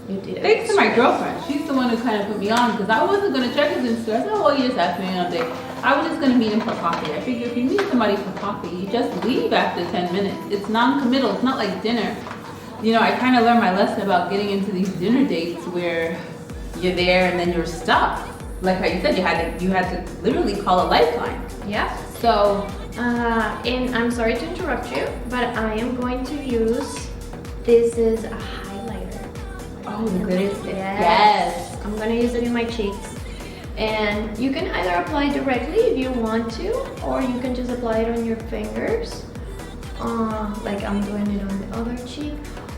You did it. Thanks to my girlfriend. She's the one who kind of put me on because I wasn't going to check his Instagram. I said, well, you just asked me on a date. I was just going to meet him for coffee. I figure if you meet somebody for coffee, you just leave after 10 minutes. It's non-committal. It's not like dinner. You know, I kind of learned my lesson about getting into these dinner dates where you're there and then you're stuck. Like how you said, you had to literally call a lifeline. Yeah. So, and I'm sorry to interrupt you, but I am going to use, this is a highlighter. oh, the glitter stick. Yes. I'm gonna use it in my cheeks. And you can either apply directly if you want to, or you can just apply it on your fingers. Like I'm doing it on the other cheek.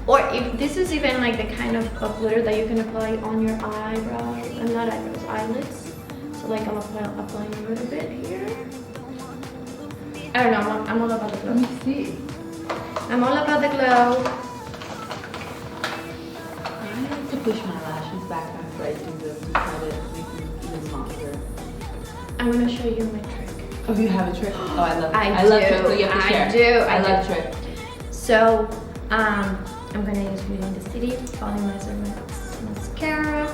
Or if this is even like the kind of glitter that you can apply on your eyebrows, and not eyebrows, eyelids. So like I'm applying a little bit here. I don't know, I'm all about the glow. Let me see. I'm all about the glow. I like to push my lashes back after I do this to try to make them even longer. I'm gonna show you my trick. Oh, you have a trick? Oh, I love it. I love do. tricks, so you have to share. I love tricks. So, I'm gonna use Beauty in the City Volumizer Mascara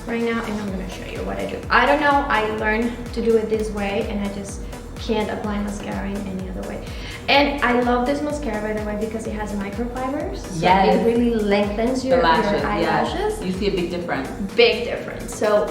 right now, and I'm gonna show you what I do. I don't know, I learned to do it this way, and I just can't apply mascara in any other way. And I love this mascara, by the way, because it has microfibers. So yes. It really lengthens your eyelashes. Yes. You see a big difference. Big difference. So,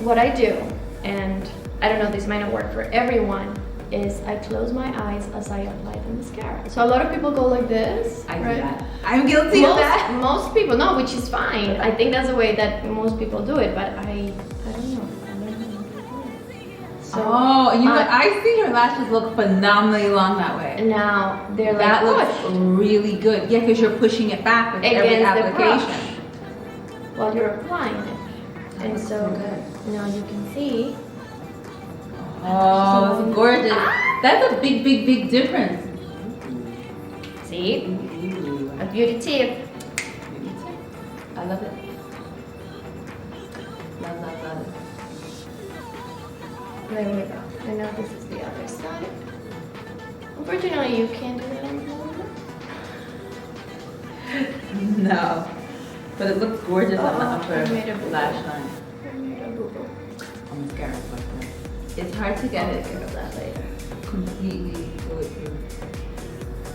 what I do, and I don't know, this might not work for everyone, is I close my eyes as I apply the mascara. So a lot of people go like this. I do right? that. I'm guilty of that. Most people, no, which is fine. I think that's the way that most people do it, but I don't know. I learned how to do it. So, oh, and you know, I see your lashes look phenomenally long that way. Now they're like that looks pushed really good. Yeah, because you're pushing it back with every against the application. brush while you're applying it. And so now you can see. Oh, it's gorgeous. That's a big, big, big difference. See? Ooh. A beauty tip. I love it. Love, love, love it. There we go. And now this is the other side. Unfortunately, you can't do that on the No. But it looks gorgeous on the upper I made a boo-boo. lash line. I made a boo-boo. Oh, mascara is like that. It's hard to get it Think of that later. completely bulletproof.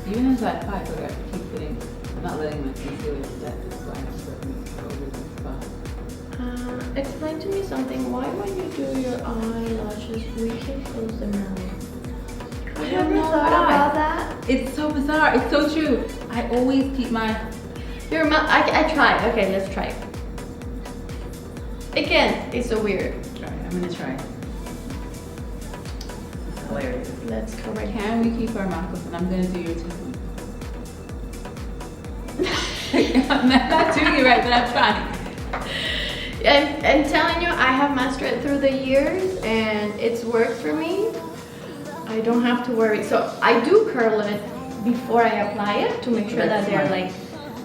Even as I apply, I have to keep putting, I'm not letting my concealer set, so I just let me go over the spot. Explain to me something. Why when you do your eyelashes, we can close them out? Have you ever thought about that? It's so bizarre. It's so true. I always keep my... Your mouth. I tried. Okay, let's try it. Again, it's so weird. Try. I'm gonna try. Hilarious. Let's correct. Can we keep our mouth open? I'm gonna do your too. I'm not doing it right, but I'm trying. And telling you, I have mastered it through the years, and it's worked for me. I don't have to worry. So I do curl it before I apply it to make sure that they're like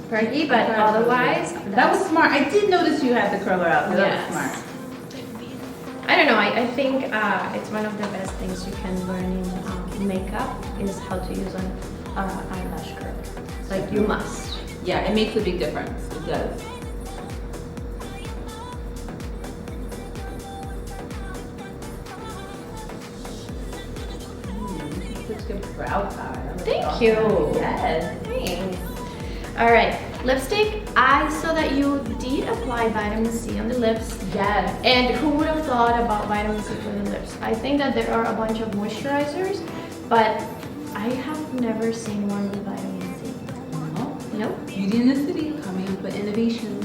perky, but otherwise, that was smart. I did notice you had the curler out. So that was smart. I don't know. I think it's one of the best things you can learn in makeup is how to use an eyelash curl. Like you must. Yeah, it makes a big difference. It does. Such good brow powder. Thank you. Yes. Thanks. All right, lipstick. I saw that you did apply vitamin C on the lips. Yes. And who would have thought about vitamin C for the lips? I think that there are a bunch of moisturizers, but I have never seen one with vitamin C. No. Nope. Beauty in the City, coming up with innovation.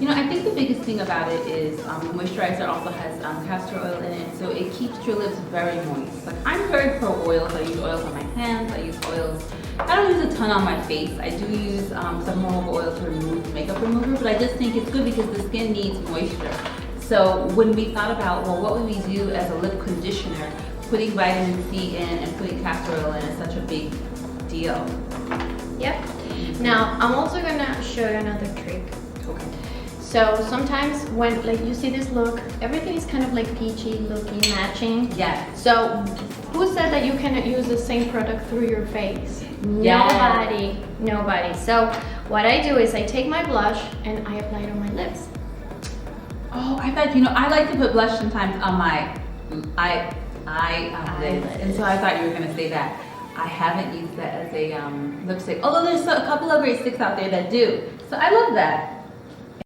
You know, I think the biggest thing about it is the moisturizer also has castor oil in it, so it keeps your lips very moist. Like, I'm very pro oils. I use oils on my hands. I use oils. I don't use a ton on my face. I do use some jojoba oil to remove makeup remover, but I just think it's good because the skin needs moisture. So when we thought about, well, what would we do as a lip conditioner, putting vitamin C in and putting castor oil in is such a big deal. Yep. Now, I'm also gonna show you another trick. Okay. So sometimes when, like, you see this look, everything is kind of like peachy looking, matching. Yes. So who said that you cannot use the same product through your face? Yes. Nobody. So what I do is I take my blush and I apply it on my lips. Oh, I thought, you know, I like to put blush sometimes on my eyelids, and so I thought you were gonna say that. I haven't used that as a lipstick, although there's a couple of great sticks out there that do. So I love that.